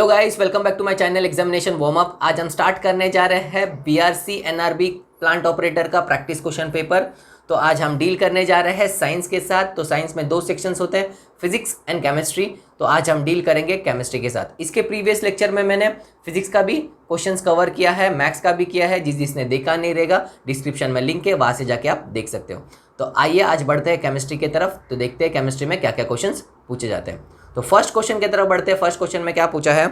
Guys, welcome back to my channel examination warm up. आज हम start करने जा रहे हैं बीआरसी एनआरबी प्लांट ऑपरेटर का प्रैक्टिस क्वेश्चन पेपर। तो आज हम डील करने जा रहे हैं साइंस के साथ। तो साइंस में दो सेक्शंस होते हैं, फिजिक्स एंड केमिस्ट्री। तो आज हम डील करेंगे केमिस्ट्री के साथ। इसके प्रीवियस लेक्चर में मैंने फिजिक्स का भी क्वेश्चंस कवर किया है, मैथ्स का भी किया है। जिसने देखा नहीं रहेगा डिस्क्रिप्शन में लिंक है, वहाँ से जाके आप देख सकते हो। तो आइए आज बढ़ते हैं केमिस्ट्री की तरफ। तो देखते हैं केमिस्ट्री में क्या क्या क्वेश्चन पूछे जाते हैं। तो फर्स्ट क्वेश्चन की तरफ बढ़ते हैं। फर्स्ट क्वेश्चन में क्या पूछा है,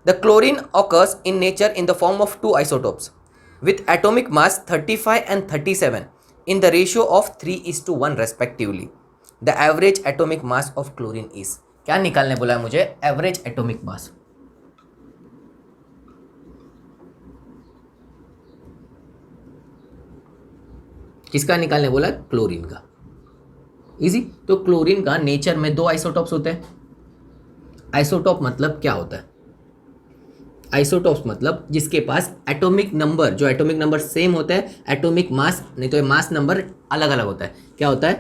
the chlorine occurs in nature in the form of two isotopes with atomic mass 35 and 37 in the ratio of 3:1 respectively. The average atomic mass of chlorine is, क्या निकालने बोला है मुझे, एवरेज एटॉमिक मास। किसका निकालने बोला है, क्लोरीन का। इजी। तो क्लोरीन का नेचर में दो आइसोटॉप्स होते हैं। आइसोटॉप मतलब क्या होता है, आइसोटॉप्स मतलब जिसके पास एटॉमिक नंबर, जो एटॉमिक नंबर सेम होता है, एटॉमिक मास नहीं तो मास नंबर अलग अलग होता है। क्या होता है,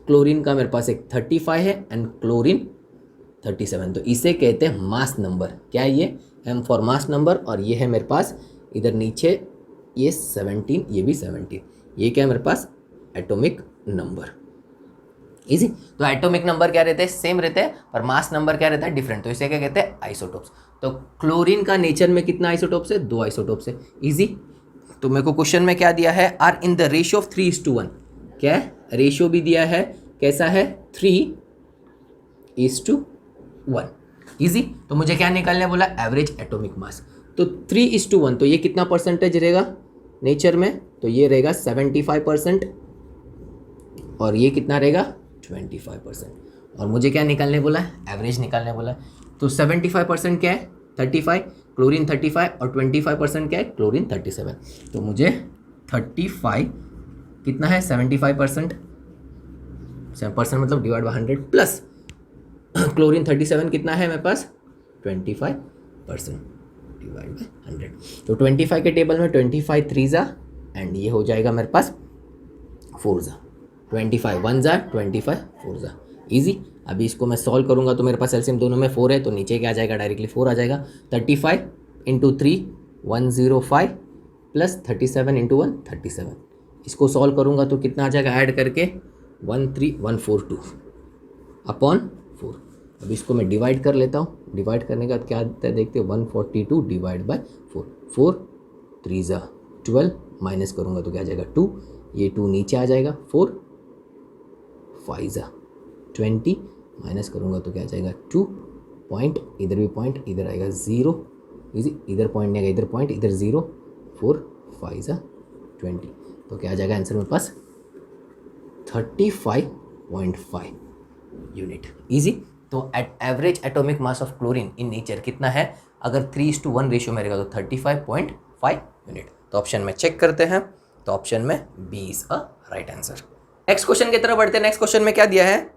क्लोरीन का मेरे पास एक 35 है एंड क्लोरीन 37, तो इसे कहते हैं मास नंबर। क्या है ये, एम फॉर मास नंबर। और ये है मेरे पास इधर नीचे ये 17, ये भी 17, ये क्या है मेरे पास एटॉमिक नंबर। इजी। तो एटॉमिक नंबर क्या रहते हैं, सेम रहते हैं, पर मास नंबर क्या रहता है, डिफरेंट। तो इसे क्या कहते हैं, आइसोटॉप्स। तो क्लोरीन का नेचर में कितना आइसोटॉप्स है, दो आइसोटॉप्स है। इजी। तो मेरे को क्वेश्चन में क्या दिया है, R in the ratio of 3:1। क्या है, रेशियो भी दिया है, कैसा है, 3:1। इजी। तो मुझे क्या निकालने बोला, एवरेज एटॉमिक मास। तो 3:1, तो ये कितना परसेंटेज रहेगा नेचर में, तो ये रहेगा 75% और ये कितना रहेगा 25%। और मुझे क्या निकालने बोला है, एवरेज निकालने बोला है। तो 75% क्या है, 35, क्लोरीन 35, और 25% क्या है, क्लोरीन 37। तो मुझे 35 कितना है, 75%, 7% मतलब डिवाइड बाय 100 प्लस क्लोरीन 37 कितना है मेरे पास, 25% डिवाइड बाय 100। तो 25 के टेबल में 25 3 जा एंड ये हो जाएगा मेरे पास 4 जा, 25 1 जा 25 4 जा। ईजी। अभी इसको मैं सॉल्व करूंगा तो मेरे पास एलसीएम दोनों में 4 है, तो नीचे क्या आ जाएगा, डायरेक्टली 4 आ जाएगा। 35 इंटू 3 105 प्लस 37 इंटू 1 37। इसको सॉल्व करूंगा तो कितना आ जाएगा, ऐड करके 13142 अपॉन 4। अब इसको मैं डिवाइड कर लेता हूँ। डिवाइड करने का क्या आता है देखते हैं, 142 डिवाइड बाय 4, 4 3 जा 12, माइनस करूँगा तो क्या आ जाएगा 2, ये 2 नीचे आ जाएगा, 4 5 जा 20, माइनस करूँगा तो क्या आ जाएगा 2 पॉइंट, इधर भी पॉइंट, इधर आएगा 0। इजी। इधर पॉइंट नहीं आएगा, इधर पॉइंट, इधर 0, 4 5 जा 20। तो क्या आ जाएगा आंसर मेरे पास 35.5 यूनिट। इजी। तो at average atomic mass of chlorine in nature कितना है, अगर 3:1 रेशियो में रहेगा तो 35.5 यूनिट। तो ऑप्शन में चेक करते हैं, तो ऑप्शन में B is a right answer. Next question की तरफ बढ़ते हैं। नेक्स्ट क्वेश्चन में क्या दिया है,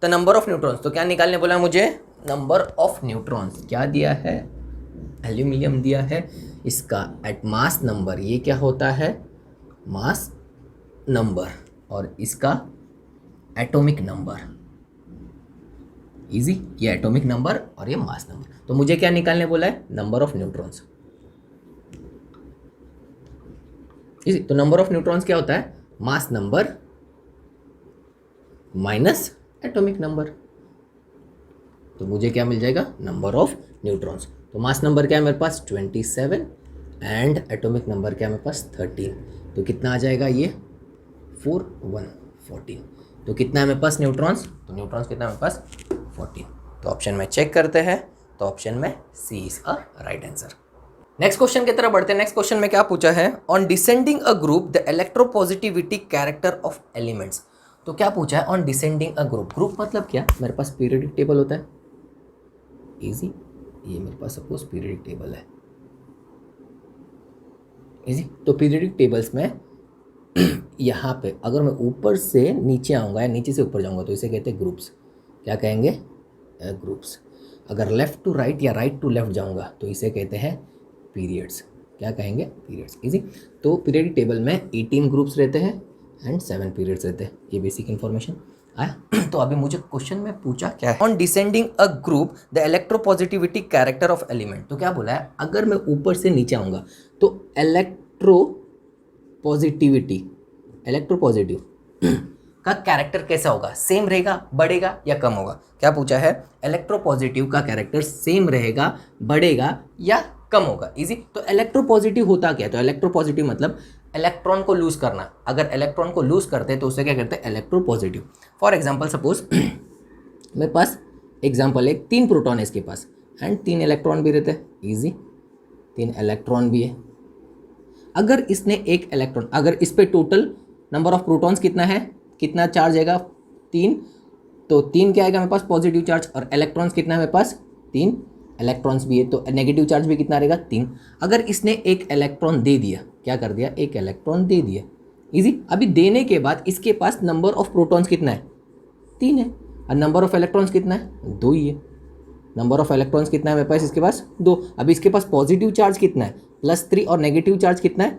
द नंबर ऑफ न्यूट्रॉन्स। तो क्या निकालने बोला मुझे, नंबर ऑफ न्यूट्रॉन्स। क्या दिया है, एल्यूमिनियम दिया है, इसका एट मास नंबर, ये क्या होता है मास नंबर, और इसका एटॉमिक नंबर। इजी। ये एटॉमिक नंबर और ये मास नंबर। तो मुझे क्या निकालने बोला है, नंबर ऑफ न्यूट्रॉन्स। इजी। तो नंबर ऑफ न्यूट्रॉन्स क्या होता है, mass number minus atomic number. तो मुझे क्या मिल जाएगा, नंबर ऑफ न्यूट्रॉन्स। तो मास नंबर क्या है मेरे पास 27 एंड एटॉमिक नंबर क्या है मेरे पास 13। तो कितना आ जाएगा ये 4 1 14। तो कितना है मेरे पास न्यूट्रॉन्स, तो न्यूट्रॉन्स कितना है मेरे पास 14। तो ऑप्शन में चेक करते हैं, तो ऑप्शन में C is a right answer. Next question की तरफ बढ़ते हैं। नेक्स्ट क्वेश्चन में क्या पूछा है, on descending a group the electropositivity character of elements. तो क्या पूछा है, on descending a group. Group मतलब क्या, मेरे पास पीरियडिक टेबल होता है। इजी। ये मेरे पास सपोज पीरियडिक टेबल है। इजी। तो पीरियडिक टेबल्स में यहाँ पे अगर मैं ऊपर से नीचे आऊँगा या नीचे से ऊपर जाऊँगा तो इसे कहते हैं ग्रुप्स। क्या कहेंगे, ग्रुप्स। अगर लेफ़्ट टू राइट या राइट टू लेफ़्ट जाऊँगा तो इसे कहते हैं पीरियड्स। क्या कहेंगे, पीरियड्स। इजी। तो पीरियडिक टेबल में 18 ग्रुप्स रहते हैं एंड 7 पीरियड्स रहते हैं, ये बेसिक इन्फॉर्मेशन। आया। तो अभी मुझे क्वेश्चन में पूछा क्या है, on descending a group the electropositivity character of element. तो क्या बोला है, अगर मैं ऊपर से नीचे आऊँगा तो इलेक्ट्रोपॉजिटिविटी, इलेक्ट्रोपॉजिटिव का कैरेक्टर कैसा होगा, सेम रहेगा, बढ़ेगा या कम होगा। क्या पूछा है, इलेक्ट्रोपॉजिटिव का कैरेक्टर सेम रहेगा, बढ़ेगा या कम होगा। इजी। तो इलेक्ट्रोपॉजिटिव होता क्या है, तो इलेक्ट्रोपॉजिटिव मतलब इलेक्ट्रॉन को लूज करना। अगर इलेक्ट्रॉन को लूज करते हैं तो उसे क्या करते हैं, इलेक्ट्रोपॉजिटिव। फॉर एग्जांपल सपोज मेरे पास एग्जांपल है, 3 प्रोटॉन है इसके पास एंड 3 इलेक्ट्रॉन भी रहते हैं। इजी, 3 इलेक्ट्रॉन भी है। अगर इसने एक इलेक्ट्रॉन, अगर इस पे टोटल नंबर ऑफ प्रोटॉन्स कितना है, कितना चार्ज आएगा, 3, तो 3 क्या आएगा मेरे पास, पॉजिटिव चार्ज। और इलेक्ट्रॉन्स कितना है मेरे पास, 3 इलेक्ट्रॉन्स भी है, तो नेगेटिव चार्ज भी कितना रहेगा, 3। अगर इसने एक इलेक्ट्रॉन दे दिया, क्या कर दिया, एक इलेक्ट्रॉन दे दिया। इजी। अभी देने के बाद इसके पास नंबर ऑफ प्रोटॉन्स कितना है, 3 है, और नंबर ऑफ इलेक्ट्रॉन्स कितना है, 2 ही है। नंबर ऑफ इलेक्ट्रॉन्स कितना है मेरे पास, इसके पास 2। अभी इसके पास पॉजिटिव चार्ज कितना है, +3, और नेगेटिव चार्ज कितना है,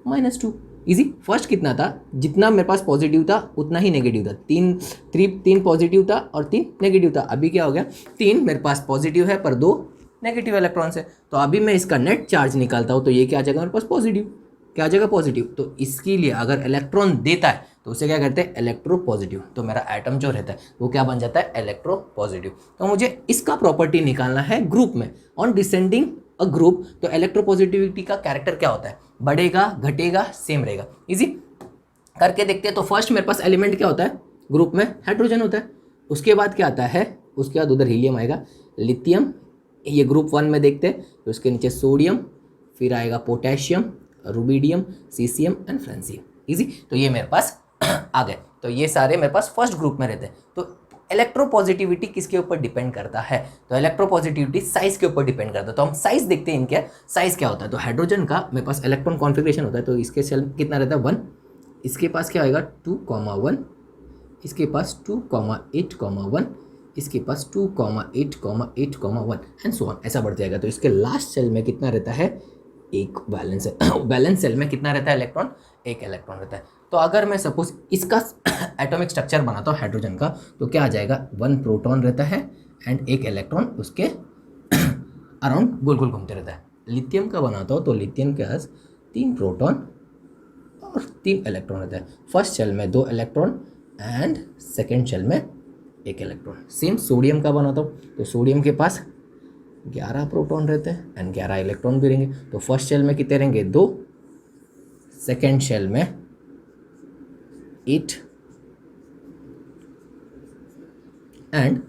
-2। इजी। फर्स्ट कितना था, जितना मेरे पास पॉजिटिव था उतना ही नेगेटिव था, 3 पॉजिटिव था और 3 नेगेटिव था। अभी क्या हो गया, 3 मेरे पास पॉजिटिव है पर 2 नेगेटिव इलेक्ट्रॉन्स है। तो अभी मैं इसका नेट चार्ज निकालता हूँ तो ये क्या आ जाएगा मेरे पास, पॉजिटिव। क्या आ जाएगा, पॉजिटिव। तो इसके लिए अगर इलेक्ट्रॉन देता है तो उसे क्या करते हैं, इलेक्ट्रोपॉजिटिव। तो मेरा एटम जो रहता है वो क्या बन जाता है, इलेक्ट्रोपॉजिटिव। तो मुझे इसका प्रॉपर्टी निकालना है ग्रुप में। ऑन डिसेंडिंग अ ग्रुप तो इलेक्ट्रोपॉजिटिविटी का कैरेक्टर क्या होता है, बढ़ेगा, घटेगा, सेम रहेगा। इजी करके देखते हैं। तो फर्स्ट मेरे पास एलिमेंट क्या होता है ग्रुप में, हाइड्रोजन होता है। उसके बाद क्या आता है, उसके बाद उधर हीलियम आएगा, लिथियम, ये ग्रुप 1 में देखते हैं। तो उसके नीचे सोडियम, फिर आएगा potassium, rubidium, caesium and francium. Easy. तो ये मेरे पास आ गए। तो ये सारे मेरे पास फर्स्ट ग्रुप में रहते हैं। तो इलेक्ट्रोपॉजिटिविटी किसके ऊपर डिपेंड करता है, तो इलेक्ट्रोपॉजिटिविटी साइज के ऊपर डिपेंड करता है। तो हम साइज देखते हैं इनके, साइज क्या होता है। तो हाइड्रोजन का मेरे पास इलेक्ट्रॉन कॉन्फिगरेशन होता है। तो इसके सेल कितना रहता है, 1। इसके पास क्या आएगा, 2,1, इसके पास 2,8,1, इसके पास 2,8,8,1 एंड सो ऑन, ऐसा बढ़ जाएगा। तो इसके लास्ट सेल में कितना रहता है, एक बैलेंस बैलेंस सेल में कितना रहता है इलेक्ट्रॉन, एक इलेक्ट्रॉन रहता है। तो अगर मैं सपोज इसका एटॉमिक स्ट्रक्चर बनाता हूँ हाइड्रोजन का, तो क्या आ जाएगा, 1 प्रोटॉन रहता है एंड एक इलेक्ट्रॉन उसके अराउंड गोल गोल घूमते रहता है। लिथियम का बनाता हूँ तो लिथियम के पास 3 प्रोटॉन और 3 इलेक्ट्रॉन रहता है। फर्स्ट शेल में 2 इलेक्ट्रॉन एंड सेकेंड शेल में 1 इलेक्ट्रॉन। सेम सोडियम का बनाता हूँ तो सोडियम के पास 11 प्रोटॉन रहते हैं एंड 11 इलेक्ट्रॉन भी रहेंगे। तो फर्स्ट शेल में कितने रहेंगे, 2, सेकेंड शेल में 8 एंड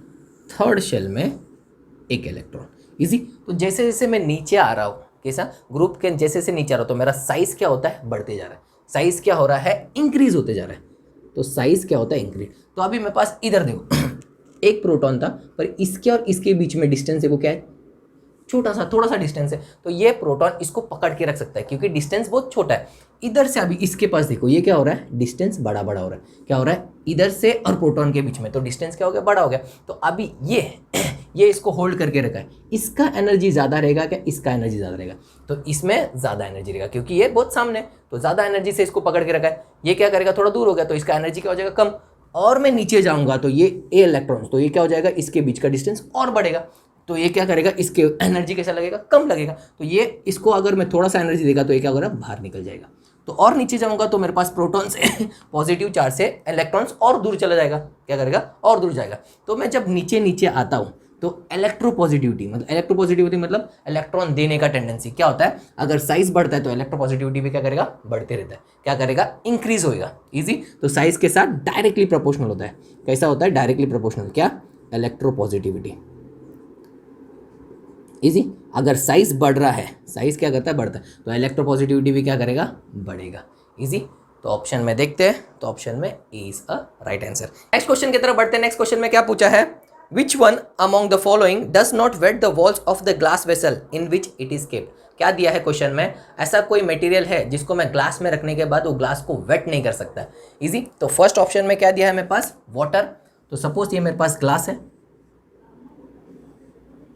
थर्ड शेल में 1 इलेक्ट्रॉन। इजी। तो जैसे जैसे मैं नीचे आ रहा हूँ, कैसा ग्रुप के जैसे जैसे नीचे आ रहा हूँ, तो मेरा साइज क्या होता है, बढ़ते जा रहा है। साइज क्या हो रहा है, इंक्रीज होते जा रहा है। तो साइज क्या होता है, इंक्रीज। तो अभी मेरे पास इधर देखो एक प्रोटॉन था पर इसके और इसके बीच में डिस्टेंस देखो क्या है, छोटा सा, थोड़ा सा डिस्टेंस है। तो ये प्रोटॉन इसको पकड़ के रख सकता है क्योंकि डिस्टेंस बहुत छोटा है। इधर से अभी इसके पास देखो ये क्या हो रहा है, डिस्टेंस बड़ा बड़ा हो रहा है। क्या हो रहा है, इधर से और प्रोटॉन के बीच में, तो डिस्टेंस क्या हो गया, बड़ा हो गया। तो अभी ये इसको होल्ड करके रखा है। इसका एनर्जी ज़्यादा रहेगा क्या, इसका एनर्जी ज़्यादा रहेगा। तो इसमें ज़्यादा एनर्जी रहेगा क्योंकि ये बहुत सामने, तो ज़्यादा एनर्जी से इसको पकड़ के रखा है। ये क्या करेगा, थोड़ा दूर हो गया तो इसका एनर्जी क्या हो जाएगा, कम। और मैं नीचे जाऊंगा तो ये ए इलेक्ट्रॉन्स, तो ये क्या हो जाएगा, इसके बीच का डिस्टेंस और बढ़ेगा। तो ये क्या करेगा, इसके एनर्जी कैसा लगेगा, कम लगेगा। तो ये इसको अगर मैं थोड़ा सा एनर्जी देगा तो ये क्या होगा, बाहर निकल जाएगा। तो और नीचे जाऊंगा तो मेरे पास प्रोटॉन से पॉजिटिव चार्ज से इलेक्ट्रॉन्स और दूर चला जाएगा। क्या करेगा, और दूर जाएगा। तो मैं जब नीचे नीचे आता हूँ तो इलेक्ट्रोपॉजिटिविटी मतलब इलेक्ट्रॉन देने का टेंडेंसी क्या होता है, अगर साइज बढ़ता है तो इलेक्ट्रोपॉजिटिविटी भी क्या करेगा, बढ़ते रहता है। क्या करेगा, इंक्रीज होएगा। इजी। तो साइज के साथ डायरेक्टली प्रोपोर्शनल होता है। कैसा होता है, डायरेक्टली प्रोपोर्शनल। क्या, इलेक्ट्रोपॉजिटिविटी। इजी। अगर साइज बढ़ रहा है, साइज क्या करता है, बढ़ता है, तो इलेक्ट्रोपॉजिटिविटी भी क्या करेगा, बढ़ेगा। इजी। तो ऑप्शन में देखते हैं, तो ऑप्शन में is a right answer. Next question की तरफ बढ़ते हैं। नेक्स्ट क्वेश्चन में क्या पूछा है, Which one among the following does not wet the walls of the glass vessel in which it is kept? क्या दिया है क्वेश्चन में, ऐसा कोई मटेरियल है जिसको मैं ग्लास में रखने के बाद वो ग्लास को वेट नहीं कर सकता। इजी। तो फर्स्ट ऑप्शन में क्या दिया है मेरे पास, वाटर। तो सपोज ये मेरे पास ग्लास है,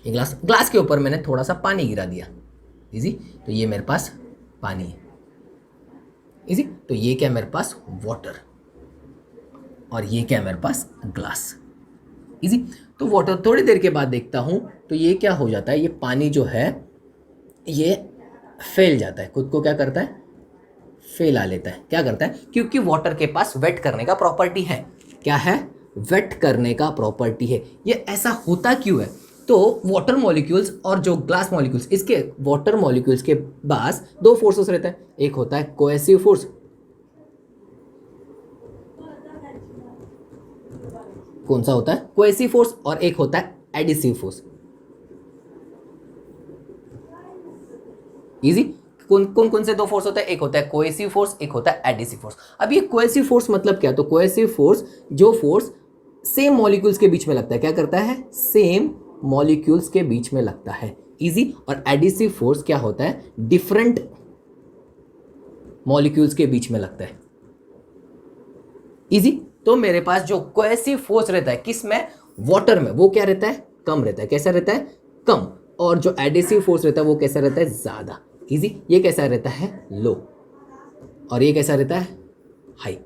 ये ग्लास के ऊपर मैंने थोड़ा सा पानी गिरा दिया। इजी। तो ये मेरे पास पानी है। इजी। तो ये क्या मेरे पास, वाटर। और ये क्या है मेरे पास, ग्लास। इजी। तो वाटर थोड़ी देर के बाद देखता हूँ तो ये क्या हो जाता है, ये पानी जो है ये फैल जाता है, खुद को क्या करता है, फैला लेता है। क्या करता है, क्योंकि वाटर के पास वेट करने का प्रॉपर्टी है। क्या है, वेट करने का प्रॉपर्टी है। ये ऐसा होता क्यों है, तो वाटर मॉलिक्यूल्स और जो ग्लास मॉलिक्यूल्स, इसके वाटर मॉलिक्यूल्स के पास दो फोर्सेस रहता है। एक होता है कोएसिव फोर्स, कौन सा होता है, कोएसिव फोर्स, और एक होता है एडिसिव फोर्स। इजी। कौन से दो फोर्स होता है, एक होता है कोएसिव फोर्स, एक होता है एडिसिव फोर्स। अब ये कोएसिव फोर्स मतलब क्या, तो कोएसिव फोर्स जो फोर्स सेम मॉलिक्यूल्स के बीच में लगता है, क्या करता है, सेम मॉलिक्यूल्स के बीच में लगता है। इजी। और एडिसिव फोर्स क्या होता है, डिफरेंट मॉलिक्यूल्स के बीच में लगता है। इजी। तो मेरे पास जो कोएसिव फोर्स रहता है किस में, वाटर में, वो क्या रहता है, कम रहता है। कैसा रहता है, कम। और जो एडिसिव फोर्स रहता है वो कैसा रहता है, ज्यादा। इजी। ये कैसा रहता है, लो, और ये कैसा रहता है, हाई।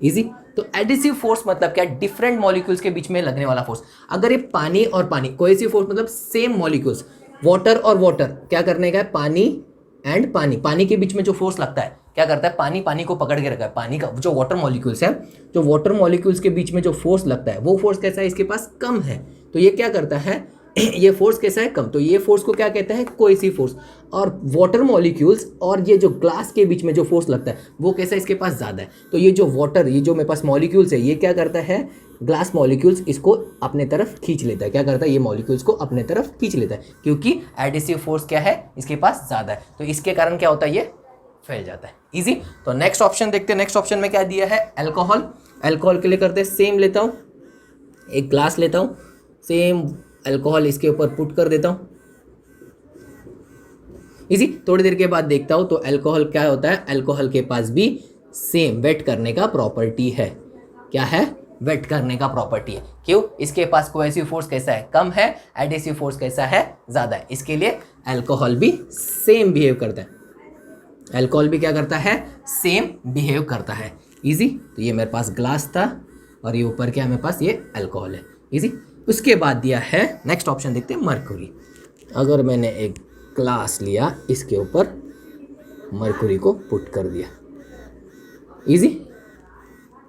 इजी। तो एडिसिव फोर्स मतलब क्या, डिफरेंट मॉलिक्यूल्स के बीच में लगने वाला फोर्स। अगर ये पानी और पानी, कोएसिव फोर्स मतलब सेम मॉलिक्यूल्स, वाटर और वाटर, क्या करने का है, पानी एंड पानी, पानी के बीच में जो फोर्स लगता है, क्या करता है, पानी पानी को पकड़ के रखा है। पानी का जो वाटर मॉलिक्यूल्स है, जो वाटर मॉलिक्यूल्स के बीच में जो फोर्स लगता है, वो फोर्स कैसा है, इसके पास कम है। तो ये क्या करता है, ये फोर्स कैसा है, कम। तो ये फोर्स को क्या कहते हैं, कोएसिव फोर्स। और वाटर मॉलिक्यूल्स और ये जो ग्लास के बीच में जो फोर्स लगता है वो कैसा है, इसके पास ज़्यादा है। तो ये जो वाटर, ये जो मेरे पास मॉलिक्यूल्स है, ये क्या करता है, ग्लास मॉलिक्यूल्स इसको अपने तरफ खींच लेता है। क्या करता है, ये मॉलिक्यूल्स को अपने तरफ खींच लेता है, क्योंकि एडिसिव फोर्स क्या है, इसके पास ज़्यादा है। तो इसके कारण क्या होता है, ये फैल जाता है। इजी। तो नेक्स्ट ऑप्शन देखते हैं, नेक्स्ट ऑप्शन में क्या दिया है, अल्कोहल। अल्कोहल के लिए करते हैं, सेम लेता हूँ, एक ग्लास लेता हूँ, सेम अल्कोहल इसके ऊपर पुट कर देता हूँ। इजी। थोड़ी देर के बाद देखता हूँ तो अल्कोहल क्या होता है, अल्कोहल के पास भी सेम वेट करने का प्रॉपर्टी है। क्या है, वेट करने का प्रॉपर्टी है। क्यों, इसके पास कोएसिव फोर्स कैसा है, कम है, एडिसिव फोर्स कैसा है, ज़्यादा है। इसके लिए अल्कोहल भी सेम बिहेव करता है। अल्कोहल भी क्या करता है, सेम बिहेव करता है। इजी। तो ये मेरे पास ग्लास था और ये ऊपर क्या है, मेरे पास ये अल्कोहल है। इजी। उसके बाद दिया है, नेक्स्ट ऑप्शन देखते हैं, मरकुरी। अगर मैंने एक ग्लास लिया, इसके ऊपर मरकुरी को पुट कर दिया। इजी।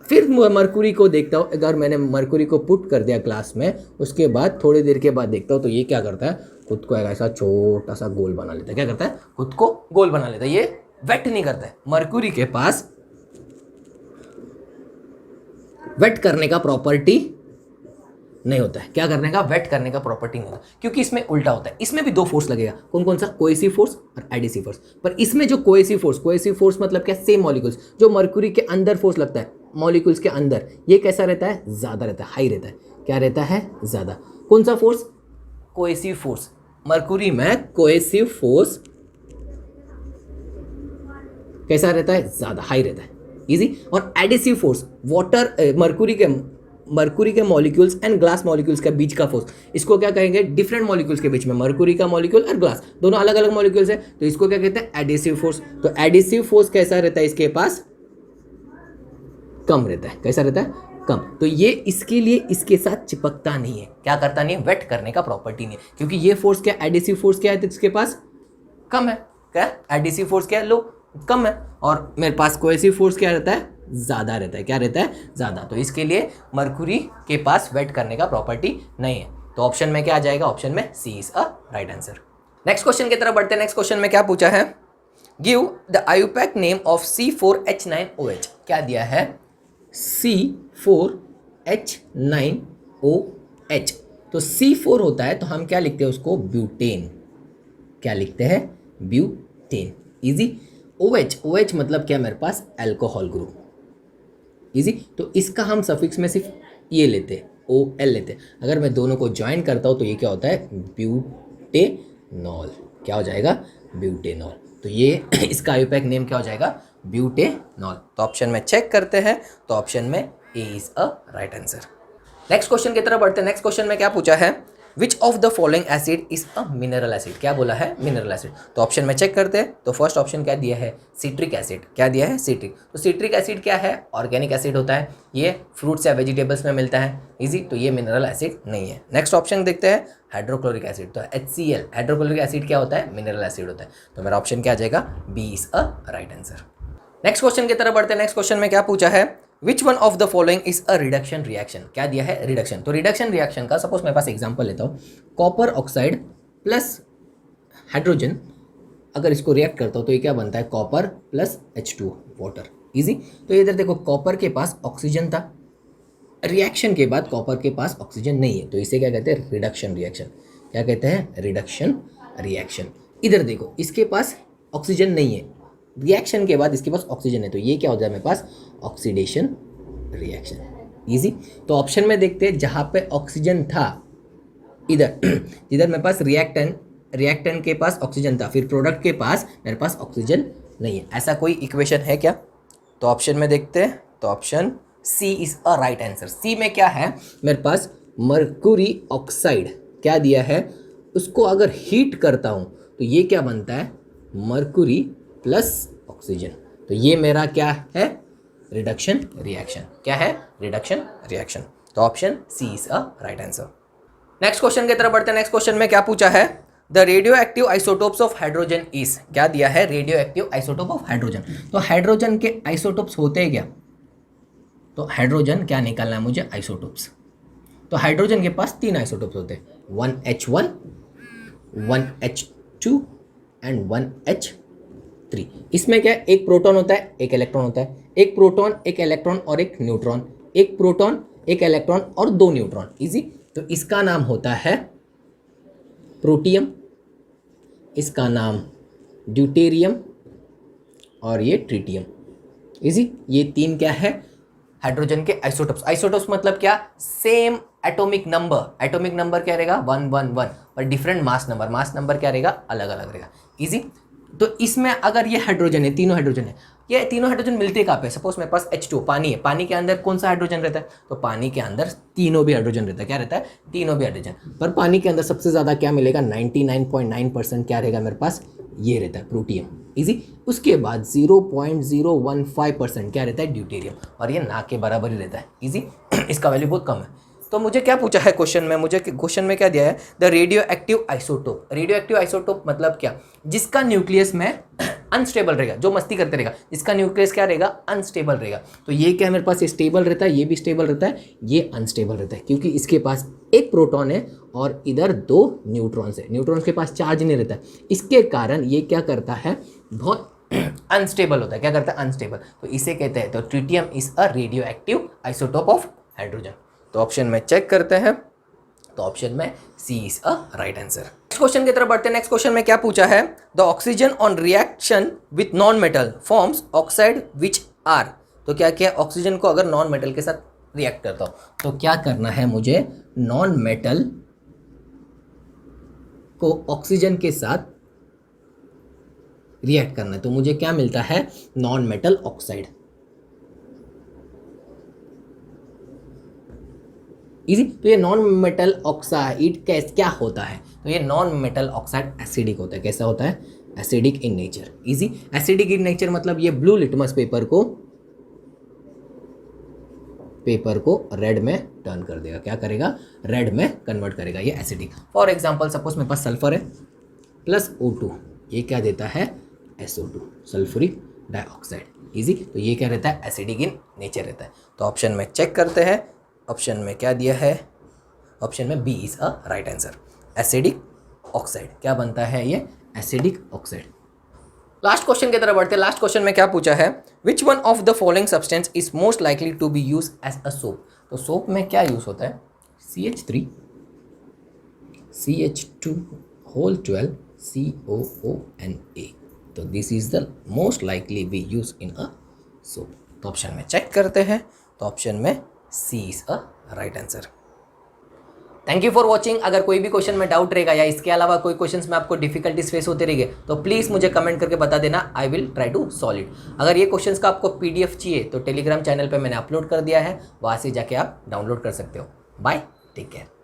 फिर मरकुरी को देखता हूँ, अगर मैंने मरकुरी को पुट कर दिया ग्लास में, उसके बाद थोड़ी देर के बाद देखता हूँ तो ये क्या करता है, खुद को ऐसा छोटा सा गोल बना लेता है। क्या करता है, खुद को गोल बना लेता है। ये वेट नहीं करता है। मरकुरी के पास वेट करने का प्रॉपर्टी नहीं होता है। क्या करने का, वेट करने का प्रॉपर्टी नहीं होता, क्योंकि इसमें उल्टा होता है। इसमें भी दो फोर्स लगेगा, कौन कौन सा, कोएसिव फोर्स और एडिसिव फोर्स। पर इसमें जो कोएसिव फोर्स मतलब क्या, सेम मॉलिक्यूल्स, जो मरकुरी के अंदर फोर्स लगता है मॉलिक्यूल्स के अंदर, ये कैसा रहता है, ज़्यादा रहता है, हाई रहता है। क्या रहता है, ज़्यादा। कौन सा फोर्स, कोएसिव फोर्स। मरकुरी में कोएसिव फोर्स कैसा रहता है, ज़्यादा, हाई रहता है। इजी। और एडिसिव फोर्स, वाटर मरकुरी के मॉलिक्यूल्स एंड ग्लास मॉलिक्यूल्स के बीच का फोर्स, इसको क्या कहेंगे, डिफरेंट मॉलिक्यूल्स के बीच में, मरकुरी का मॉलिक्यूल और ग्लास दोनों अलग अलग मॉलिक्यूल्स है, तो इसको क्या कहते हैं, एडिसिव फोर्स। तो एडिसिव फोर्स कैसा रहता है, इसके पास कम रहता है। कैसा रहता है, कम। तो ये इसके लिए इसके साथ चिपकता नहीं है। क्या करता नहीं है, वेट करने का प्रॉपर्टी नहीं है, क्योंकि ये फोर्स क्या, एडिसिव फोर्स क्या है, तो इसके पास कम है। क्या, एडिसिव फोर्स क्या है, लो, कम है। और मेरे पास कोएसिव फोर्स क्या रहता है, ज़्यादा रहता है। क्या रहता है, ज़्यादा। तो इसके लिए मरकुरी के पास वेट करने का प्रॉपर्टी नहीं है। तो ऑप्शन में क्या आ जाएगा, ऑप्शन में C is a right answer. Next question की तरफ बढ़ते हैं। नेक्स्ट क्वेश्चन में क्या पूछा है, give the IUPAC name of C4H9OH। क्या दिया है, C4H9OH। तो C4 होता है तो हम क्या लिखते हैं उसको, ब्यूटेन। क्या लिखते हैं, ब्यूटेन। इजी। OH मतलब क्या, मेरे पास अल्कोहल ग्रुप। इजी। तो इसका हम सफिक्स में सिर्फ ये लेते हैं, OL लेते हैं। अगर मैं दोनों को ज्वाइन करता हूँ तो ये क्या होता है, ब्यूटेनॉल। क्या हो जाएगा, ब्यूटेनॉल। तो ये इसका आयुपैक नेम क्या हो जाएगा, ब्यूटेनॉल। तो ऑप्शन में चेक करते हैं, तो ऑप्शन में A is a right answer. Next question की तरफ बढ़ते हैं। नेक्स्ट क्वेश्चन में क्या पूछा है, which of the following acid is a mineral acid, क्या बोला है मिनरल एसिड। तो ऑप्शन में चेक करते हैं, तो फर्स्ट ऑप्शन क्या दिया है सिट्रिक एसिड, क्या दिया है सिट्रिक। तो सिट्रिक एसिड क्या है ऑर्गेनिक एसिड होता है, ये फ्रूट्स या वेजिटेबल्स में मिलता है इजी, तो ये मिनरल एसिड नहीं है। नेक्स्ट ऑप्शन देखते हैं हाइड्रोक्लोरिक एसिड, तो HCl हाइड्रोक्लोरिक एसिड क्या होता है मिनरल एसिड होता है, तो मेरा ऑप्शन क्या आ जाएगा B is a right answer. Next question की तरफ बढ़ते हैं। नेक्स्ट क्वेश्चन में क्या पूछा है which one of the following is a reduction reaction, क्या दिया है रिडक्शन। तो रिडक्शन रिएक्शन का सपोज मेरे पास एग्जांपल लेता हूँ, कॉपर ऑक्साइड प्लस हाइड्रोजन, अगर इसको रिएक्ट करता हूँ तो ये क्या बनता है copper plus H2 water easy. तो इधर देखो कॉपर के पास ऑक्सीजन था, रिएक्शन के बाद कॉपर के पास ऑक्सीजन नहीं है, तो इसे क्या कहते हैं रिडक्शन रिएक्शन, क्या कहते हैं रिडक्शन रिएक्शन। इधर देखो इसके पास ऑक्सीजन नहीं है, रिएक्शन के बाद इसके पास ऑक्सीजन है, तो ये क्या हो जाए मेरे पास ऑक्सीडेशन रिएक्शन इजी। तो ऑप्शन में देखते हैं जहाँ पे ऑक्सीजन था, इधर जिधर मेरे पास रिएक्टेंट के पास ऑक्सीजन था, फिर प्रोडक्ट के पास मेरे पास ऑक्सीजन नहीं है, ऐसा कोई इक्वेशन है क्या। तो ऑप्शन में देखते हैं, तो option C is a right answer. C में क्या है मेरे पास मर्क्यूरी ऑक्साइड क्या दिया है, उसको अगर हीट करता हूँ तो ये क्या बनता है मर्क्यूरी प्लस ऑक्सीजन, तो ये मेरा क्या है रिडक्शन रिएक्शन, क्या है रिडक्शन रिएक्शन। तो option C is a right answer. Next question की तरफ बढ़ते हैं। नेक्स्ट क्वेश्चन में क्या पूछा है the radio active isotopes of hydrogen is, क्या दिया है radio active isotope of hydrogen. तो हाइड्रोजन के आइसोटोप्स होते हैं क्या, तो हाइड्रोजन क्या निकालना है मुझे आइसोटोप्स। तो हाइड्रोजन के पास 3 आइसोटोप्स होते हैं, 1H1 1H2 एंड 1H3। इसमें क्या एक प्रोटॉन होता है एक इलेक्ट्रॉन होता है, एक प्रोटॉन एक इलेक्ट्रॉन और एक न्यूट्रॉन, एक प्रोटॉन एक इलेक्ट्रॉन और 2 न्यूट्रॉन इजी। तो इसका नाम होता है प्रोटियम, इसका नाम ड्यूटेरियम और ये ट्रिटियम इजी। ये 3 क्या है हाइड्रोजन के आइसोटोप्स। आइसोटोप्स मतलब क्या same atomic number, atomic number क्या रहेगा 111 पर डिफरेंट मास नंबर क्या रहेगा अलग अलग रहेगा इजी। तो इसमें अगर ये हाइड्रोजन है, तीनों हाइड्रोजन है, ये तीनों हाइड्रोजन मिलते कहाँ पे, सपोज मेरे पास H2 पानी है, पानी के अंदर कौन सा हाइड्रोजन रहता है, तो पानी के अंदर तीनों भी हाइड्रोजन रहता है, क्या रहता है तीनों भी हाइड्रोजन। पर पानी के अंदर सबसे ज़्यादा क्या मिलेगा 99.9% क्या रहेगा मेरे पास ये रहता है प्रोटियम इजी। उसके बाद 0.015% क्या रहता है ड्यूटेरियम, और ये ना के बराबर ही रहता है इजी इसका वैल्यू बहुत कम है। तो मुझे क्या पूछा है क्वेश्चन में, मुझे क्वेश्चन में क्या दिया है the radio active isotope. Radio active isotope मतलब क्या, जिसका न्यूक्लियस में अनस्टेबल रहेगा, जो मस्ती करते रहेगा, जिसका न्यूक्लियस क्या रहेगा अनस्टेबल रहेगा। तो ये क्या मेरे पास स्टेबल रहता है, ये भी स्टेबल रहता है, ये अनस्टेबल रहता है, क्योंकि इसके पास एक प्रोटॉन है और इधर 2 न्यूट्रॉन्स है, न्यूट्रॉन्स के पास चार्ज नहीं रहता है, इसके कारण ये क्या करता है बहुत अनस्टेबल होता है, क्या करता है अनस्टेबल, तो इसे कहते हैं। तो tritium is a radioactive isotope of hydrogen. तो ऑप्शन में चेक करते हैं, तो ऑप्शन में C is a right answer. Next question की तरफ बढ़ते हैं। नेक्स्ट क्वेश्चन में क्या पूछा है the oxygen on reaction with non metal forms oxide which are. तो क्या क्या ऑक्सीजन को अगर नॉन मेटल के साथ रिएक्ट करता हूं तो क्या करना है मुझे, नॉन मेटल को ऑक्सीजन के साथ रिएक्ट करना है, तो मुझे क्या मिलता है नॉन मेटल ऑक्साइड इजी। तो ये नॉन मेटल ऑक्साइड क्या होता है, तो ये नॉन मेटल ऑक्साइड एसिडिक होता है, कैसा होता है acidic in nature easy. Acidic in nature मतलब ये ब्लू लिटमस पेपर को रेड में टर्न कर देगा, क्या करेगा रेड में कन्वर्ट करेगा, ये एसिडिक। फॉर एग्जांपल सपोज मेरे पास सल्फर है प्लस O2, ये क्या देता है SO2 सल्फ्यूरिक डाइऑक्साइड इजी। तो ये क्या रहता है एसिडिक इन नेचर रहता है। तो ऑप्शन में चेक करते हैं, ऑप्शन में क्या दिया है, ऑप्शन में B is a right answer acidic oxide, क्या बनता है ये एसिडिक ऑक्साइड। लास्ट क्वेश्चन की तरफ बढ़ते हैं। लास्ट क्वेश्चन में क्या पूछा है which one of the following substance is most likely to be use as a soap. तो सोप में क्या यूज होता है CH3 CH2 होल 12 COONA, तो this is the most likely be use in a soap. तो option में check करते हैं, तो ऑप्शन में C is a right answer. Thank you for watching. अगर कोई भी क्वेश्चन में डाउट रहेगा या इसके अलावा कोई क्वेश्चंस में आपको डिफिकल्टीज फेस होते रहेंगे तो प्लीज़ मुझे कमेंट करके बता देना, I will try to solve it. अगर ये क्वेश्चंस का आपको PDF चाहिए तो टेलीग्राम चैनल पे मैंने अपलोड कर दिया है, वहाँ से जाके आप डाउनलोड कर सकते हो। Bye, take care.